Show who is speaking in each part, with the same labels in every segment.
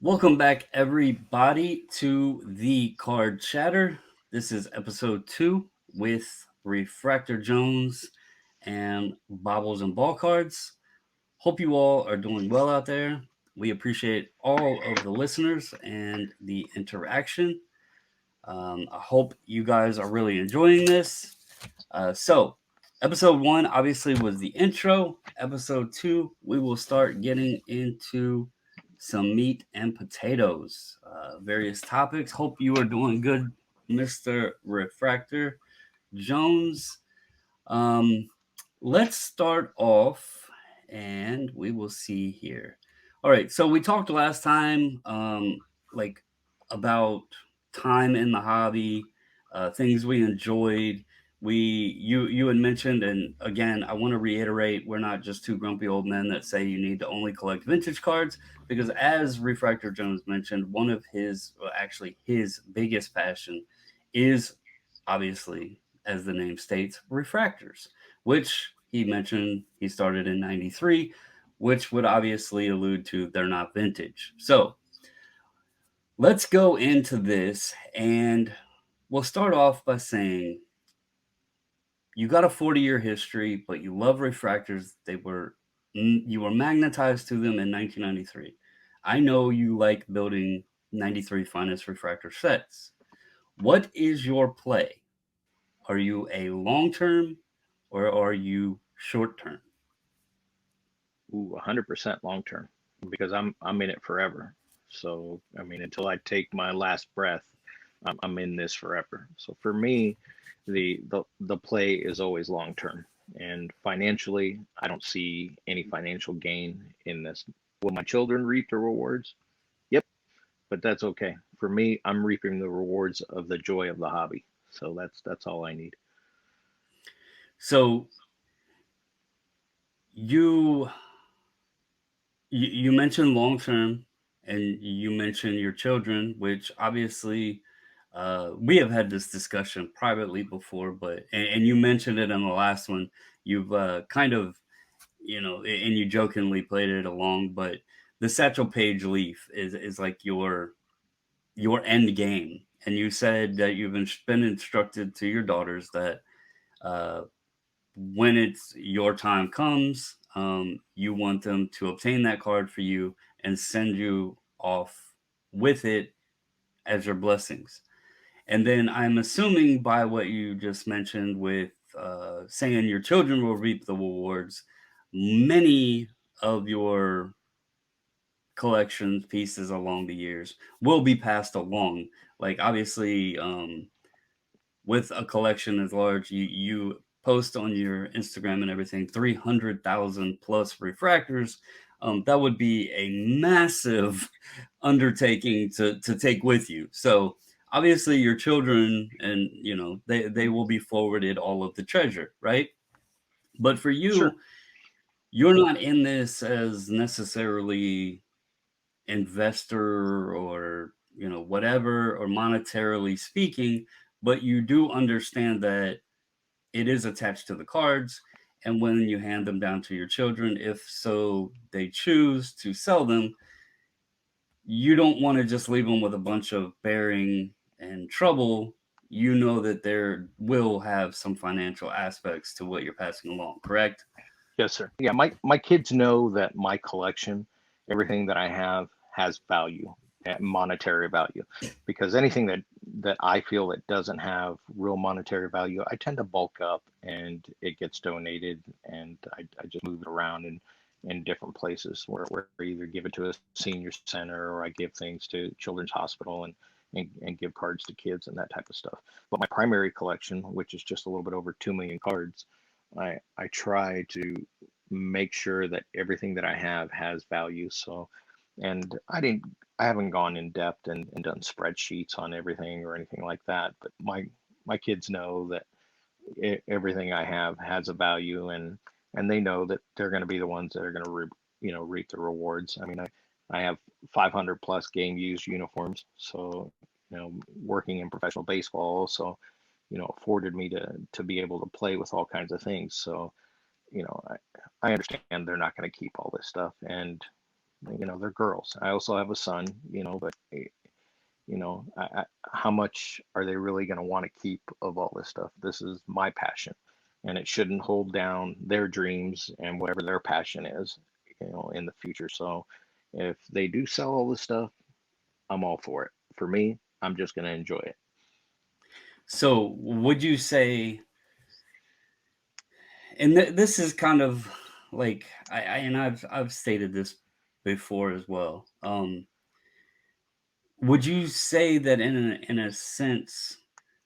Speaker 1: Welcome back, everybody, to the Card Chatter. This is episode 2 with Refractor Jones and Bobbles and Ball Cards. Hope you all are doing well out there. We appreciate all of the listeners and the interaction. I hope you guys are really enjoying this. Episode 1 obviously was the intro. Episode 2, we will start getting into some meat and potatoes, various topics. Hope you are doing good, Mr. Refractor Jones. Um, let's start off and we will see here. All right, so we talked last time like about time in the hobby, things we enjoyed. You had mentioned, and again, I want to reiterate, we're not just two grumpy old men that say you need to only collect vintage cards, because as Refractor Jones mentioned, one of his, well, actually his biggest passion is obviously, as the name states, refractors, which he mentioned he started in 93, which would obviously allude to they're not vintage. So let's go into this, and we'll start off by saying you got a 40-year history, but you love refractors. You were magnetized to them in 1993. I know you like building 93 finest refractor sets. What is your play? Are you a long term or are you short term?
Speaker 2: Ooh, 100% long term because I'm in it forever. So I mean, until I take my last breath, I'm in this forever. So for me, the play is always long term, and financially, I don't see any financial gain in this. Will my children reap the rewards? Yep, but that's okay. For me, I'm reaping the rewards of the joy of the hobby. So that's all I need.
Speaker 1: So you you mentioned long term, and you mentioned your children, which obviously we have had this discussion privately before, but and you mentioned it in the last one. You've kind of, and you jokingly played it along, but the Satchel Paige Leaf is like your end game, and you said that you've been instructed to your daughters that uh, when it's your time comes, you want them to obtain that card for you and send you off with it as your blessings. And then I'm assuming by what you just mentioned with saying your children will reap the rewards, many of your collections pieces along the years will be passed along. Like obviously, with a collection as large, you post on your Instagram and everything 300,000 plus refractors. That would be a massive undertaking to take with you. So obviously your children, and they will be forwarded all of the treasure, right? But for
Speaker 2: Sure.
Speaker 1: you, you're not in this as necessarily investor or whatever, or monetarily speaking, but you do understand that it is attached to the cards. And when you hand them down to your children, if so they choose to sell them, you don't want to just leave them with a bunch of bearing and trouble. You know that there will have some financial aspects to what you're passing along, correct?
Speaker 2: Yes, sir. Yeah, my kids know that my collection, everything that I have has value, monetary value, because anything that I feel that doesn't have real monetary value, I tend to bulk up and it gets donated, and I just move it around in different places where I either give it to a senior center or I give things to Children's Hospital and give cards to kids and that type of stuff. But my primary collection, which is just a little bit over 2 million cards, I try to make sure that everything that I have has value. So, and I haven't gone in depth and done spreadsheets on everything or anything like that. But my kids know that everything I have has a value, and they know that they're going to be the ones that are going to reap the rewards. I mean, I have 500 plus game used uniforms, so working in professional baseball, so afforded me to be able to play with all kinds of things. So I understand they're not going to keep all this stuff, and they're girls. I also have a son, but how much are they really going to want to keep of all this stuff? This is my passion, and it shouldn't hold down their dreams and whatever their passion is, in the future. So if they do sell all this stuff, I'm all for it. For me, I'm just going to enjoy it.
Speaker 1: So, would you say, and this is kind of like and I've stated this before as well. Would you say that in a sense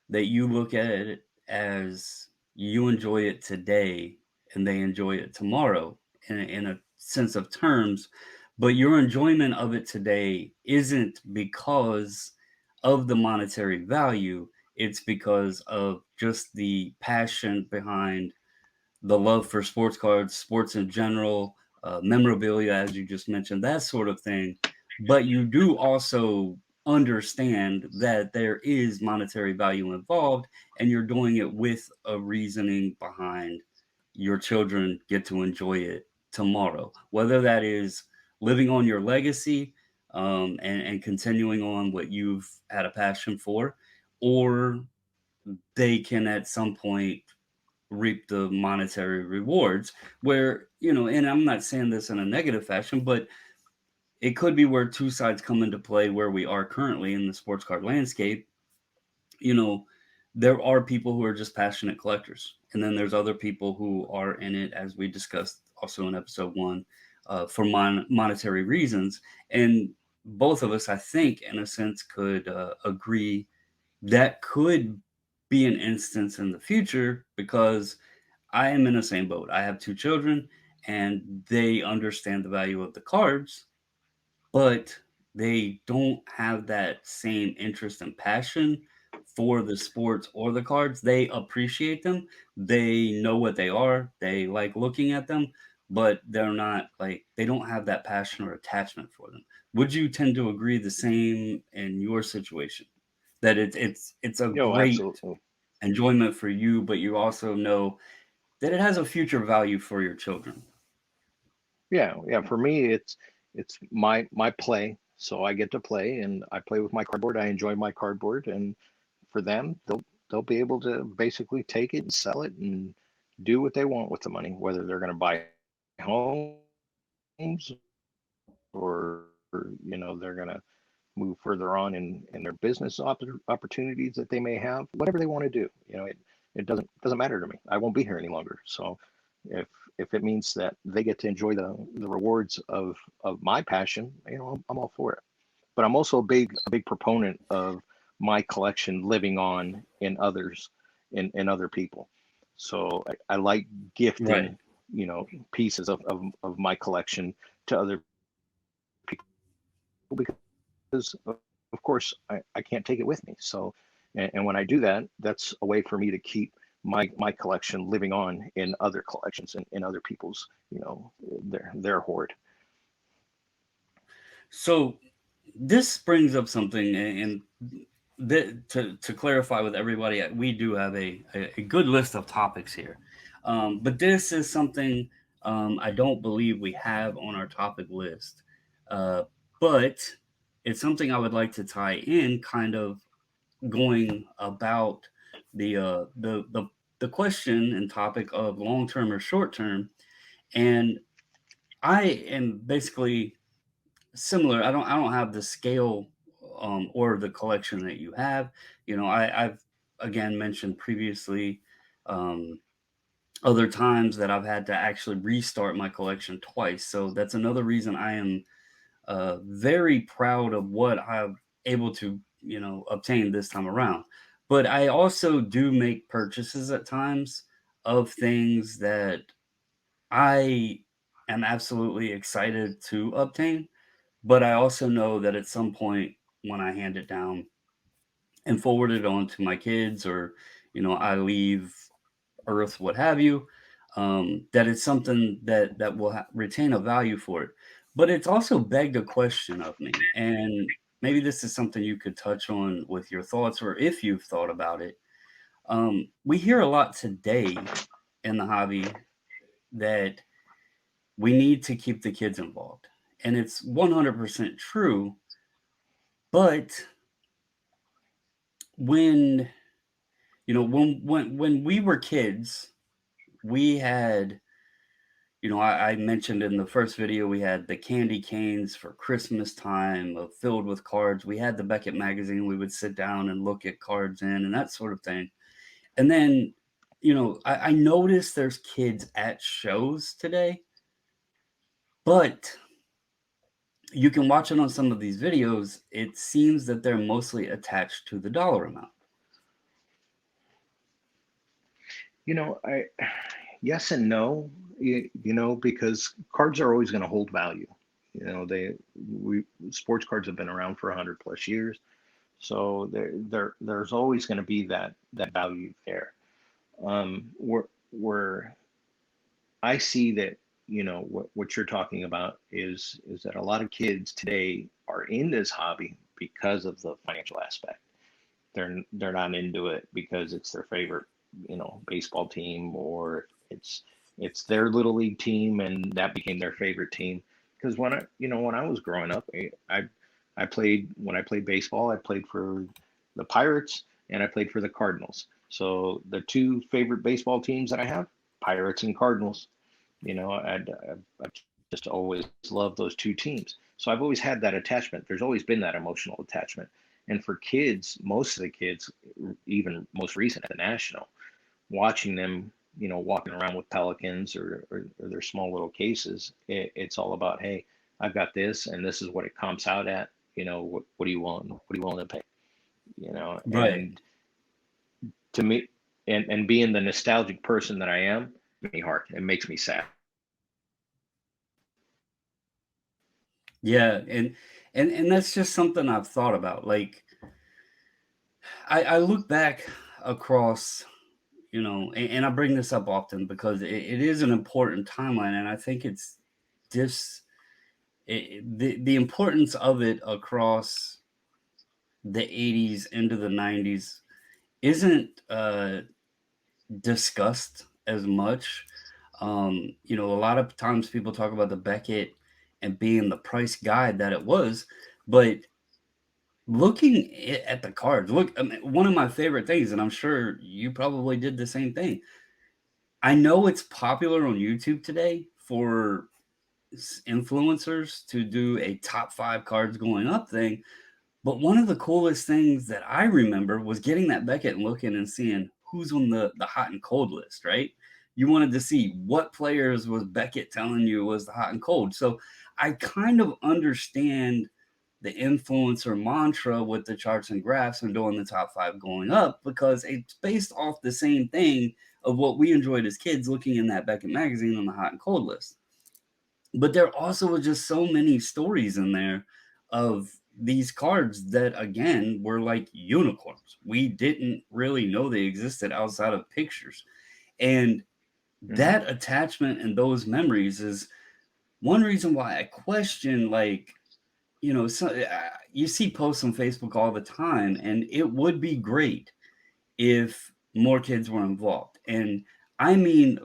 Speaker 1: that you look at it as you enjoy it today and they enjoy it tomorrow in a sense of terms, but your enjoyment of it today isn't because of the monetary value, it's because of just the passion behind the love for sports cards, sports in general, memorabilia, as you just mentioned, that sort of thing. But you do also understand that there is monetary value involved, and you're doing it with a reasoning behind your children get to enjoy it tomorrow, whether that is living on your legacy and continuing on what you've had a passion for, or they can at some point reap the monetary rewards where and I'm not saying this in a negative fashion, but it could be where two sides come into play where we are currently in the sports card landscape. you know there are people who are just passionate collectors, and then there's other people who are in it, as we discussed also in episode 1, for monetary reasons. And both of us, I think, in a sense, could agree that could be an instance in the future, because I am in the same boat. I have two children, and they understand the value of the cards, but they don't have that same interest and passion for the sports or the cards. They appreciate them. They know what they are. They like looking at them, but they're not like they don't have that passion or attachment for them. Would you tend to agree the same in your situation? That it's a great
Speaker 2: Absolutely.
Speaker 1: enjoyment for you, but you also know that it has a future value for your children.
Speaker 2: Yeah, yeah. For me, it's my play. So I get to play, and I play with my cardboard. I enjoy my cardboard, and for them, they'll be able to basically take it and sell it and do what they want with the money, whether they're going to buy homes or they're going to move further on in their business opportunities that they may have, whatever they want to do. It doesn't matter to me. I won't be here any longer. So if if it means that they get to enjoy the rewards of my passion, I'm all for it. But I'm also a big proponent of my collection living on in others, in other people. So I like
Speaker 1: Right.
Speaker 2: gifting, pieces of my collection to other people, because of course I can't take it with me. So and when I do that, that's a way for me to keep my collection living on in other collections and in other people's, their hoard.
Speaker 1: So this brings up something, and to clarify with everybody, we do have a good list of topics here. But this is something I don't believe we have on our topic list. Uh, but it's something I would like to tie in, kind of going about the question and topic of long term or short term. And I am basically similar. I don't have the scale or the collection that you have. I've again mentioned previously um, other times that I've had to actually restart my collection twice. So that's another reason I am very proud of what I've able to obtain this time around. But I also do make purchases at times of things that I am absolutely excited to obtain, but I also know that at some point when I hand it down and forward it on to my kids, or I leave Earth, what have you, that it's something that will retain a value for it. But it's also begged a question of me, and maybe this is something you could touch on with your thoughts, or if you've thought about it. We hear a lot today in the hobby that we need to keep the kids involved. and it's 100% true. But when when we were kids, we had, I mentioned in the first video, we had the candy canes for Christmas time, filled with cards. We had the Beckett magazine. We would sit down and look at cards in and that sort of thing. And then, I noticed there's kids at shows today, but you can watch it on some of these videos. It seems that they're mostly attached to the dollar amount.
Speaker 2: I yes and no. Because cards are always going to hold value. We sports cards have been around for 100 plus years, so there's always going to be that value there. Where I see that, what you're talking about is that a lot of kids today are in this hobby because of the financial aspect. They're not into it because it's their favorite, baseball team, or it's their little league team and that became their favorite team. Because when I was growing up, I played when I played baseball, I played for the Pirates and I played for the Cardinals. So the two favorite baseball teams that I have, Pirates and Cardinals. I've just always loved those two teams. So I've always had that attachment. There's always been that emotional attachment. And for kids, most of the kids, even most recent at the National, watching them, walking around with Pelicans or their small little cases, it's all about, hey, I've got this and this is what it comps out at. What do you want? What are you willing to pay?
Speaker 1: Right.
Speaker 2: And to me, and being the nostalgic person that I am, it makes me hard. It makes me sad.
Speaker 1: Yeah, and that's just something I've thought about. Like, I look back across, and I bring this up often because it is an important timeline, and I think it's just the importance of it across the 80s into the 90s isn't discussed as much. A lot of times people talk about the Beckett and being the price guide that it was, but looking at the cards, look, I mean, one of my favorite things, and I'm sure you probably did the same thing. I know it's popular on YouTube today for influencers to do a top 5 cards going up thing. But one of the coolest things that I remember was getting that Beckett and looking and seeing who's on the hot and cold list, right? You wanted to see what players was Beckett telling you was the hot and cold. So I kind of understand the influencer mantra with the charts and graphs and doing the top 5 going up, because it's based off the same thing of what we enjoyed as kids looking in that Beckett magazine on the hot and cold list. But there also was just so many stories in there of these cards that, again, were like unicorns. We didn't really know they existed outside of pictures. And
Speaker 2: Hmm.
Speaker 1: that attachment and those memories is one reason why I question, like, you see posts on Facebook all the time, and it would be great if more kids were involved. And I mean,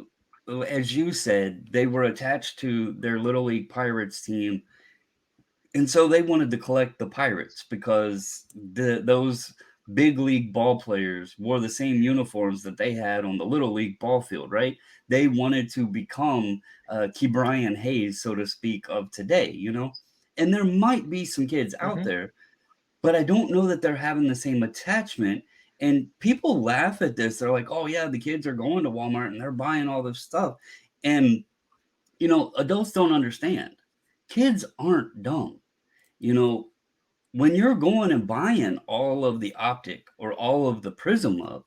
Speaker 1: as you said, they were attached to their Little League Pirates team. And so they wanted to collect the Pirates because those big league ball players wore the same uniforms that they had on the Little League ball field, right? They wanted to become Key Brian Hayes, so to speak, of today. And there might be some kids out
Speaker 2: Hmm.
Speaker 1: there, but I don't know that they're having the same attachment. And people laugh at this. They're like, oh, yeah, the kids are going to Walmart and they're buying all this stuff. And, adults don't understand. Kids aren't dumb. You know, when you're going and buying all of the optic or all of the prism up,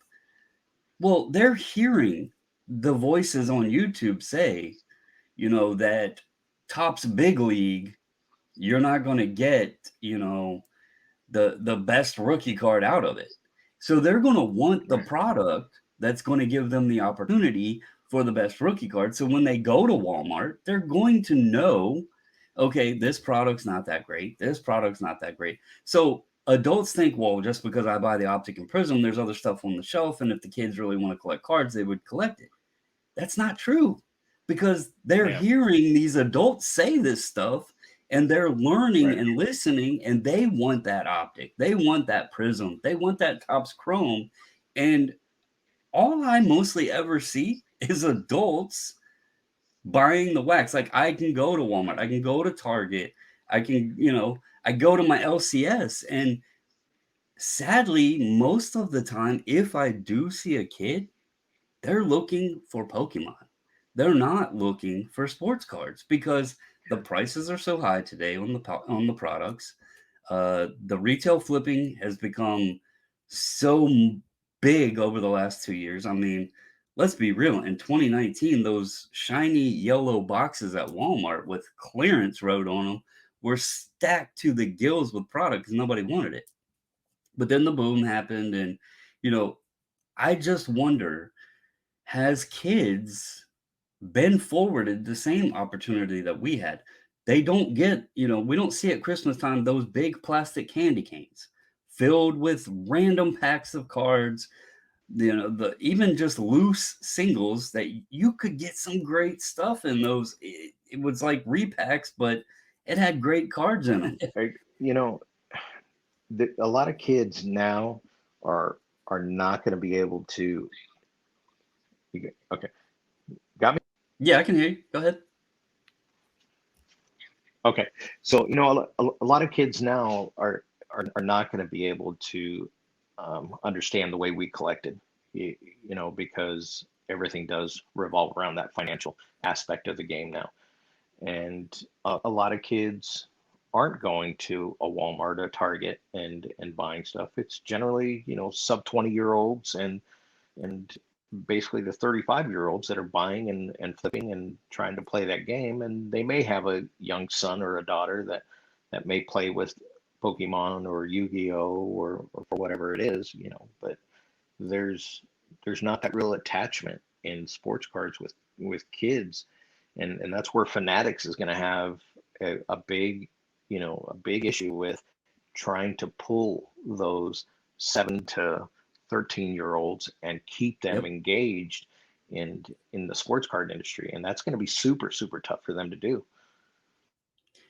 Speaker 1: well, they're hearing the voices on YouTube say, that Topps Big League, you're not going to get, the best rookie card out of it. So they're going to want the
Speaker 2: Right.
Speaker 1: product that's going to give them the opportunity for the best rookie card. So when they go to Walmart, they're going to know, okay, this product's not that great. This product's not that great. So adults think, well, just because I buy the Optic and Prism, there's other stuff on the shelf. And if the kids really want to collect cards, they would collect it. That's not true, because they're
Speaker 2: Yeah.
Speaker 1: hearing these adults say this stuff and they're learning
Speaker 2: Right.
Speaker 1: and listening, and they want that optic, they want that prism, they want that Topps chrome. And all I mostly ever see is adults buying the wax. Like, I can go to Walmart, I can go to Target, I can, I go to my LCS, and sadly, most of the time, if I do see a kid, they're looking for Pokemon. They're not looking for sports cards because the prices are so high today on the products. The retail flipping has become so big over the last 2 years. I mean, let's be real. In 2019, those shiny yellow boxes at Walmart with clearance wrote on them were stacked to the gills with product because nobody wanted it. But then the boom happened, and you know, I just wonder, has kids been forwarded the same opportunity that we had? They don't get, we don't see at Christmas time those big plastic candy canes filled with random packs of cards, the even just loose singles that you could get some great stuff in those. It was like repacks, but it had great cards in them.
Speaker 2: I, you know, a lot of kids now are not going to be able to. Okay, got me.
Speaker 1: Yeah, I can hear you. Go ahead.
Speaker 2: Okay, so a lot of kids now are not going to be able to understand the way we collected, because everything does revolve around that financial aspect of the game now. And a lot of kids aren't going to a Walmart or Target and buying stuff. It's generally, sub 20-year olds and basically the 35-year olds that are buying and flipping and trying to play that game. And they may have a young son or a daughter that may play with Pokemon or Yu-Gi-Oh or whatever it is, but there's not that real attachment in sports cards with kids, and that's where Fanatics is going to have a big issue with trying to pull those 7 to 13-year-olds and keep them
Speaker 1: Yep.
Speaker 2: engaged in the sports card industry, and that's going to be super super tough for them to do.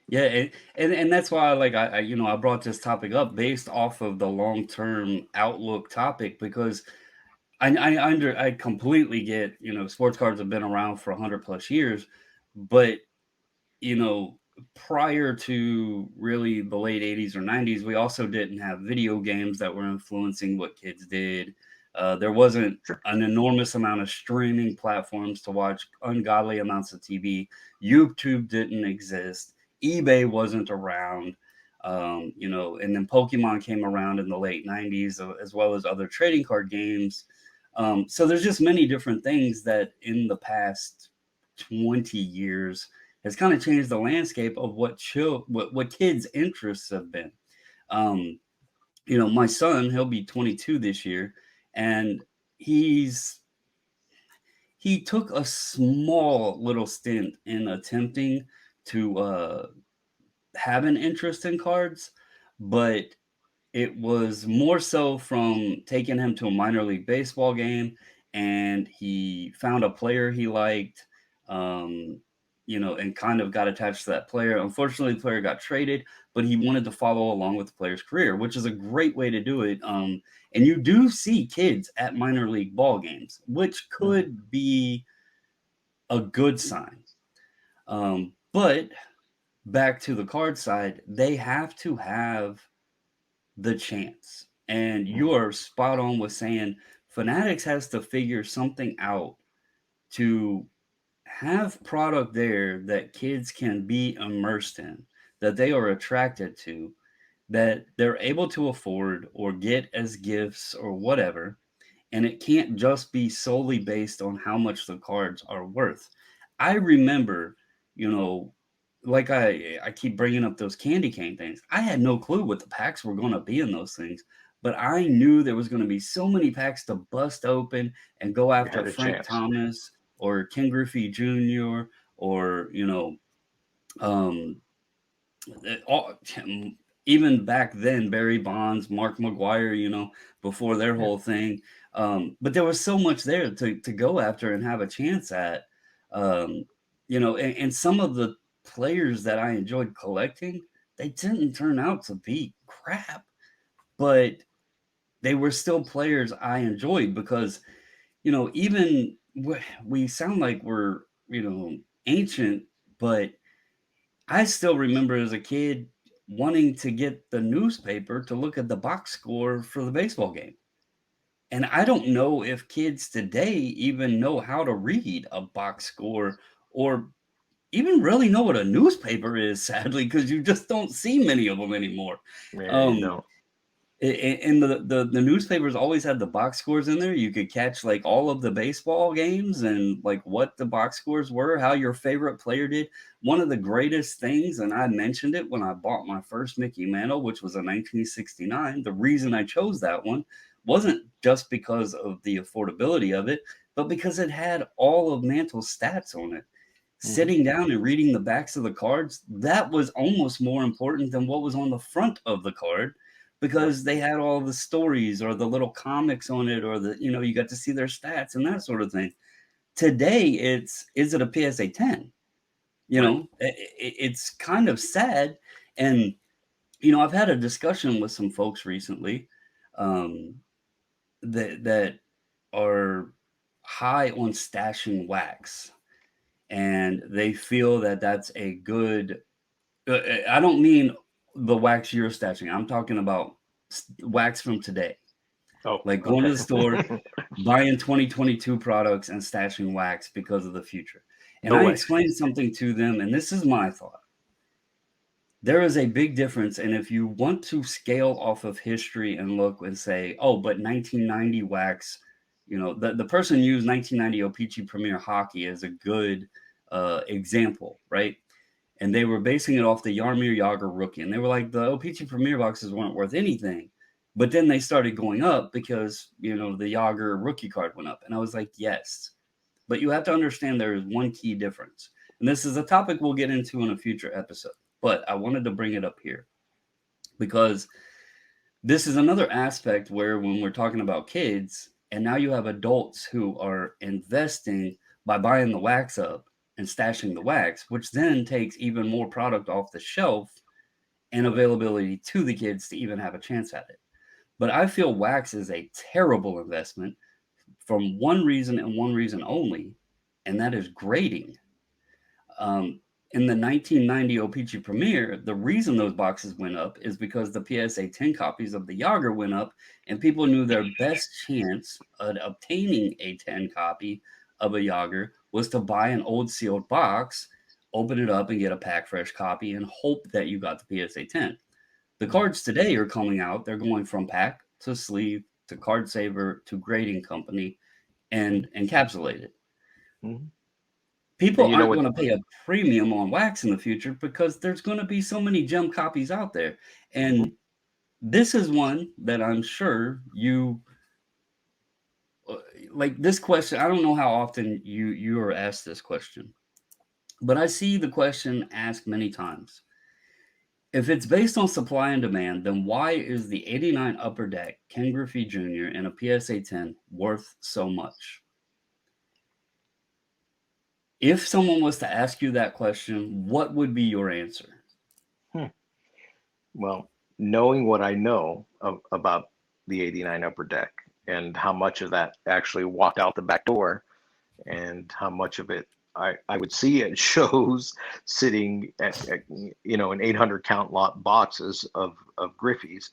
Speaker 1: Yeah, and that's why, like, I brought this topic up based off of the long term outlook topic, because I completely get, sports cards have been around for 100 plus years, but you know prior to really the late 80s or 90s, we also didn't have video games that were influencing what kids did. There wasn't
Speaker 2: Sure.
Speaker 1: an enormous amount of streaming platforms to watch ungodly amounts of TV. YouTube didn't exist. eBay wasn't around. And then Pokemon came around in the late 90s, as well as other trading card games. So there's just many different things that in the past 20 years has kind of changed the landscape of what kids' interests have been. Um, my son, he'll be 22 this year, and he's he took a small little stint in attempting to have an interest in cards, but it was more so from taking him to a minor league baseball game, and he found a player he liked, um, and kind of got attached to that player. Unfortunately, the player got traded, but he wanted to follow along with the player's career, which is a great way to do it. And you do see kids at minor league ball games, which
Speaker 2: Mhm.
Speaker 1: could be a good sign. But back to the card side, they have to have the chance. And you
Speaker 2: Mhm.
Speaker 1: are spot on with saying Fanatics has to figure something out to have product there that kids can be immersed in, that they are attracted to, that they're able to afford or get as gifts or whatever. And it can't just be solely based on how much the cards are worth. I remember, you know, like I keep bringing up those candy cane things. I had no clue what the packs were going to be in those things, but I knew there was going to be so many packs to bust open and go
Speaker 2: You
Speaker 1: after
Speaker 2: had a
Speaker 1: Frank
Speaker 2: chance.
Speaker 1: Thomas or Ken Griffey Jr. or um, all, even back then, Barry Bonds, Mark McGuire, before their
Speaker 2: Yeah.
Speaker 1: whole thing. But there was so much there to go after and have a chance at. Um, and some of the players that I enjoyed collecting, they didn't turn out to be crap, but they were still players I enjoyed because, even we sound like we're, ancient, but I still remember as a kid wanting to get the newspaper to look at the box score for the baseball game. And I don't know if kids today even know how to read a box score or even really know what a newspaper is, sadly, because you just don't see many of them anymore.
Speaker 2: Yeah, you
Speaker 1: Um,
Speaker 2: don't.
Speaker 1: and the newspapers always had the box scores in there. You could catch like all of the baseball games and like what the box scores were, how your favorite player did. One of the greatest things, and I mentioned it when I bought my first Mickey Mantle, which was a 1969. The reason I chose that one wasn't just because of the affordability of it, but because it had all of Mantle's stats on it.
Speaker 2: Hmm.
Speaker 1: Sitting down and reading the backs of the cards, that was almost more important than what was on the front of the card
Speaker 2: Yep.
Speaker 1: because they had all the stories or the little comics on it or you got to see their stats and that sort of thing. Today, is it a PSA 10?
Speaker 2: Right.
Speaker 1: It's kind of sad. And, I've had a discussion with some folks recently um, that are high on stashing wax and they feel that that's a good I don't mean the wax you're stashing. I'm talking about wax from today.
Speaker 2: Oh,
Speaker 1: Like going to
Speaker 2: okay.
Speaker 1: the store, buying 2022 products and stashing wax because of the future. And
Speaker 2: No
Speaker 1: I
Speaker 2: way.
Speaker 1: explained something to them, and this is my thought. There is a big difference. And if you want to scale off of history and look and say, oh, but 1990 wax, the person used 1990 O-Pee-Chee Premier Hockey as a good example, right? And they were basing it off the Yarmir Yager rookie. And they were like, the O-Pee-Chee Premier boxes weren't worth anything. But then they started going up because, the Yager rookie card went up. And I was like, yes. But you have to understand there is one key difference. And this is a topic we'll get into in a future episode. But I wanted to bring it up here because this is another aspect where when we're talking about kids, and now you have adults who are investing by buying the wax up and stashing the wax, which then takes even more product off the shelf and availability to the kids to even have a chance at it. But I feel wax is a terrible investment from one reason and one reason only, and that is grading. In the 1990 O-Pee-Chee Premier, the reason those boxes went up is because the PSA 10 copies of the Yager went up, and people knew their best chance at obtaining a 10 copy of a Yager was to buy an old sealed box, open it up, and get a pack fresh copy and hope that you got the PSA 10. The cards today are coming out, they're going from pack to sleeve to card saver to grading company
Speaker 2: Hmm.
Speaker 1: and encapsulated.
Speaker 2: Hmm.
Speaker 1: People
Speaker 2: And you know
Speaker 1: aren't
Speaker 2: what?
Speaker 1: going to pay a premium on wax in the future because there's going to be so many gem copies out there.
Speaker 2: Hmm.
Speaker 1: And this is one that I'm sure you uh, like this question. I don't know how often you are asked this question, but I see the question asked many times. If it's based on supply and demand, then why is the 89 Upper Deck Ken Griffey Jr. and a PSA 10 worth so much? If someone was to ask you that question, what would be your answer?
Speaker 2: Hmm. Well, knowing what I know about the 89 Upper Deck and how much of that actually walked out the back door and how much of it I would see at shows sitting at an 800 count lot boxes of Griffies,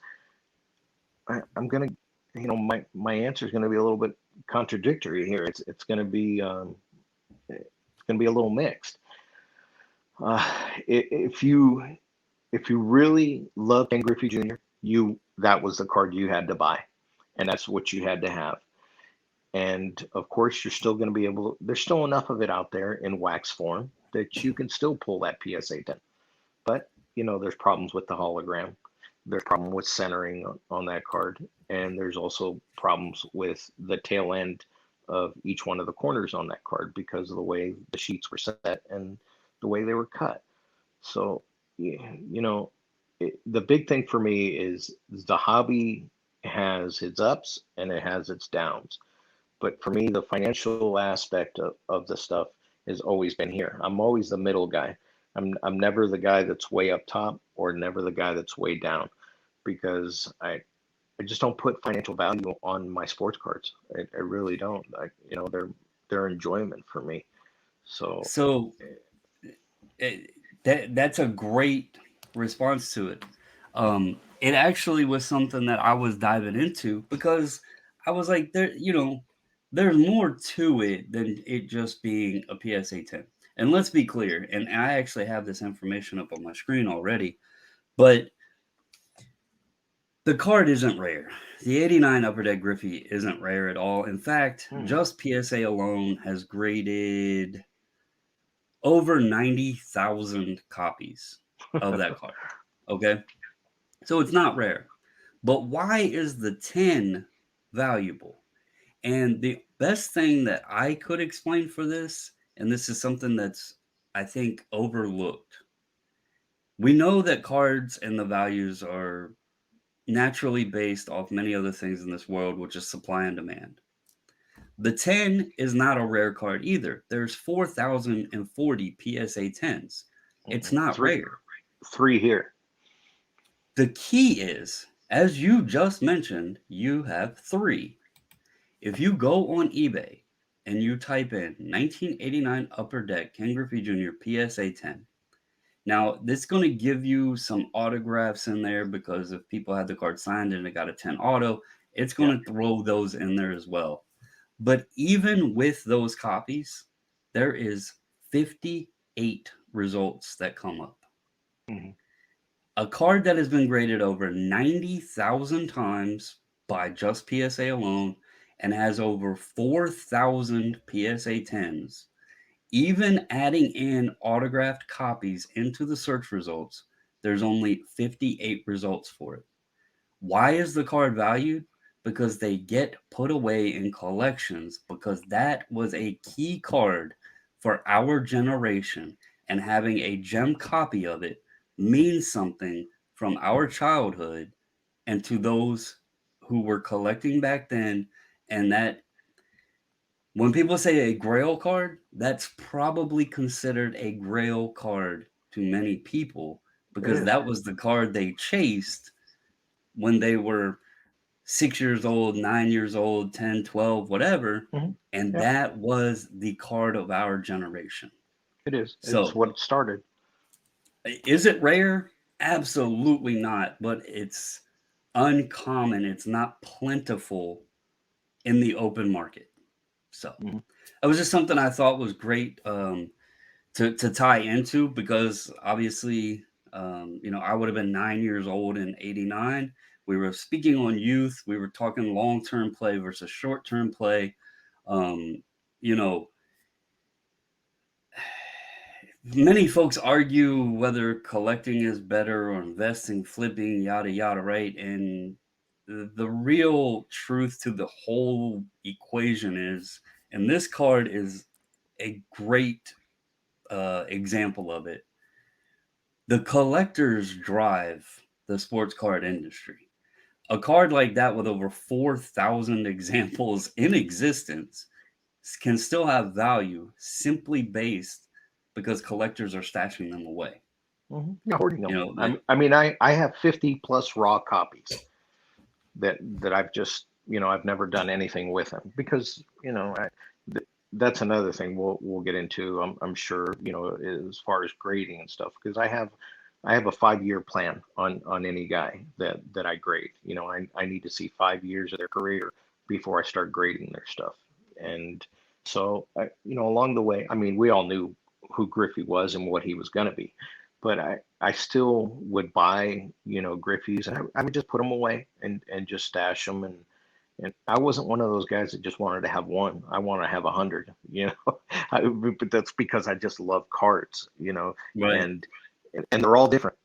Speaker 2: I'm gonna, my answer is gonna be a little bit contradictory here. It's gonna be a little mixed. If you really love Ken Griffey Jr., that was the card you had to buy, and that's what you had to have. And of course, you're still going to be able to, there's still enough of it out there in wax form that you can still pull that PSA 10. But, there's problems with the hologram. There's problem with centering on that card. And there's also problems with the tail end of each one of the corners on that card because of the way the sheets were set and the way they were cut. So, the big thing for me is the hobby has its ups and it has its downs. But for me, the financial aspect of the stuff has always been here. I'm always the middle guy. I'm never the guy that's way up top or never the guy that's way down because I just don't put financial value on my sports cards. I really don't. They're enjoyment for me. So
Speaker 1: So that's a great response to it. It actually was something that I was diving into because I was like, there's more to it than it just being a PSA 10. And let's be clear, and I actually have this information up on my screen already, but the card isn't rare. The 89 Upper Deck Griffey isn't rare at all. In fact,
Speaker 2: hmm,
Speaker 1: just PSA alone has graded over 90,000 copies of that card. Okay. So it's not rare. But why is the 10 valuable? And the best thing that I could explain for this, and this is something that's, I think, overlooked. We know that cards and the values are naturally based off many other things in this world, which is supply and demand. The 10 is not a rare card either. There's 4,040 PSA 10s. It's not
Speaker 2: three
Speaker 1: rare.
Speaker 2: three here.
Speaker 1: The key is, as you just mentioned, you have three. If you go on eBay and you type in 1989 Upper Deck Ken Griffey Jr. PSA 10, now this is going to give you some autographs in there because if people had the card signed and it got a 10 auto, it's going
Speaker 2: Yeah.
Speaker 1: to throw those in there as well. But even with those copies, there is 58 results that come up.
Speaker 2: Hmm.
Speaker 1: A card that has been graded over 90,000 times by just PSA alone and has over 4,000 PSA 10s, even adding in autographed copies into the search results, there's only 58 results for it. Why is the card valued? Because they get put away in collections because that was a key card for our generation, and having a gem copy of it means something from our childhood and to those who were collecting back then. And that when people say a grail card, that's probably considered a grail card to many people
Speaker 2: It
Speaker 1: because
Speaker 2: is.
Speaker 1: that was the card they chased when they were 6 years old, 9 years old, 10, 12, whatever.
Speaker 2: Hmm.
Speaker 1: And
Speaker 2: Yep.
Speaker 1: that was the card of our generation.
Speaker 2: It is. It's
Speaker 1: So,
Speaker 2: what it started.
Speaker 1: is it rare? Absolutely not. But it's uncommon. It's not plentiful in the open market. So,
Speaker 2: Hmm.
Speaker 1: it was just something I thought was great to tie into because obviously, I would have been 9 years old in '89. We were speaking on youth. We were talking long term play versus short term play. Um, you know, Many folks argue whether collecting is better or investing, flipping, yada yada, right? And the real truth to the whole equation is, and this card is a great example of it. The collectors drive the sports card industry. A card like that with over 4,000 examples in existence can still have value simply based because collectors are stashing them away.
Speaker 2: Yeah, hoarding them.
Speaker 1: That
Speaker 2: I have 50 plus raw copies that I've just, I've never done anything with them because, that's another thing we'll get into. I'm sure, as far as grading and stuff, because I have a 5 year plan on any guy that I grade. I need to see 5 years of their career before I start grading their stuff. And so, along the way, I mean, we all knew who Griffey was and what he was going to be, but I still would buy, Griffeys, and I would just put them away and just stash them. And I wasn't one of those guys that just wanted to have one. I want to have 100, but that's because I just love cards,
Speaker 1: right.
Speaker 2: and and they're all different.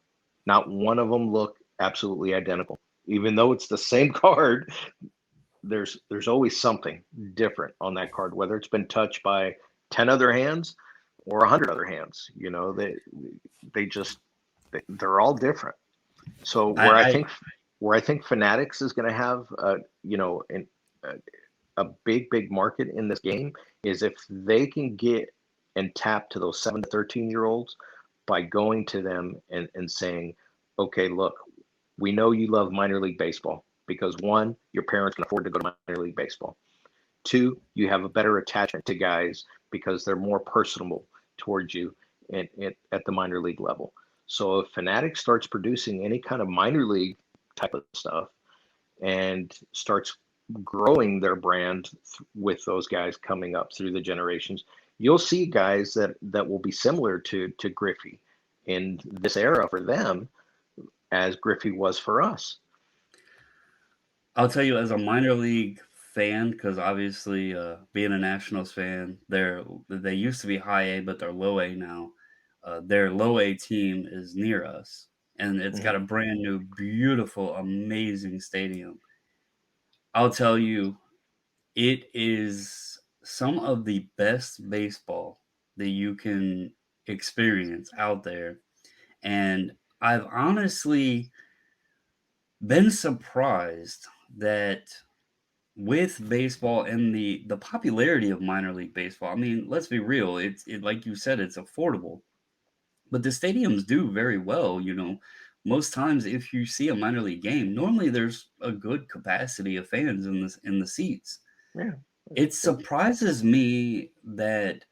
Speaker 2: Not one of them look absolutely identical. Even though it's the same card, there's always something different on that card, whether it's been touched by 10 other hands or 100 other hands. They just they're all different. So
Speaker 1: I
Speaker 2: where I think Fanatics is going to have a, a big market in this game is if they can get and tap to those 7 to 13 year olds by going to them and saying, okay, look, we know you love minor league baseball because one, your parents can afford to go to minor league baseball. Two, you have a better attachment to guys because they're more personable towards you at the minor league level. So if Fanatic starts producing any kind of minor league type of stuff and starts growing their brand with those guys coming up through the generations, you'll see guys that will be similar to Griffey in this era for them as Griffey was for us.
Speaker 1: I'll tell you, as a minor league fan, because obviously, being a Nationals fan, they used to be high A, but they're low A now. Their low A team is near us, and it's got
Speaker 2: Mhm.
Speaker 1: a brand new, beautiful, amazing stadium. I'll tell you, it is some of the best baseball that you can experience out there. And I've honestly been surprised that with baseball and the popularity of minor league baseball, I mean, let's be real, like you said, it's affordable, but the stadiums do very well. Most times if you see a minor league game, normally there's a good capacity of fans in the seats.
Speaker 2: Yeah.
Speaker 1: It surprises me that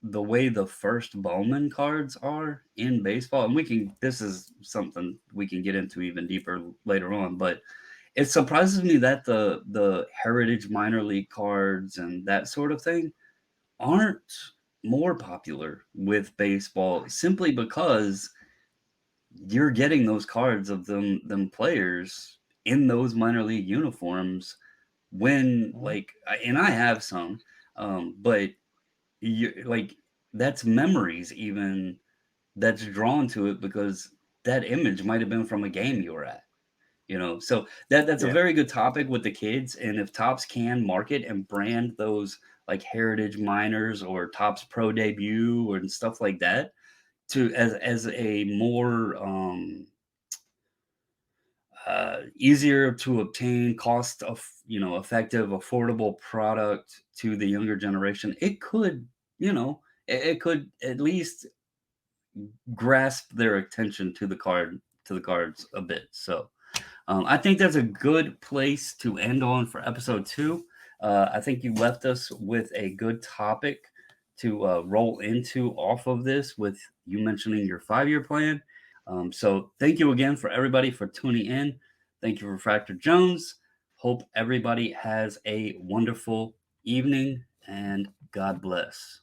Speaker 1: the way the first Bowman cards are in baseball, and this is something we can get into even deeper later on, but it surprises me that the heritage minor league cards and that sort of thing aren't more popular with baseball, simply because you're getting those cards of them players in those minor league uniforms when,
Speaker 2: Mhm.
Speaker 1: like, and I have some, but you like, that's memories even that's drawn to it because that image might have been from a game you were at. So that's a
Speaker 2: Yeah.
Speaker 1: very good topic with the kids, and if Topps can market and brand those like heritage minors or Topps Pro Debut and stuff like that, to as a more easier to obtain, cost of effective, affordable product to the younger generation, it could at least grasp their attention to the cards a bit. So I think that's a good place to end on for episode 2. I think you left us with a good topic to roll into off of this, with you mentioning your 5-year plan. So thank you again for everybody for tuning in. Thank you, Refractor Jones. Hope everybody has a wonderful evening, and God bless.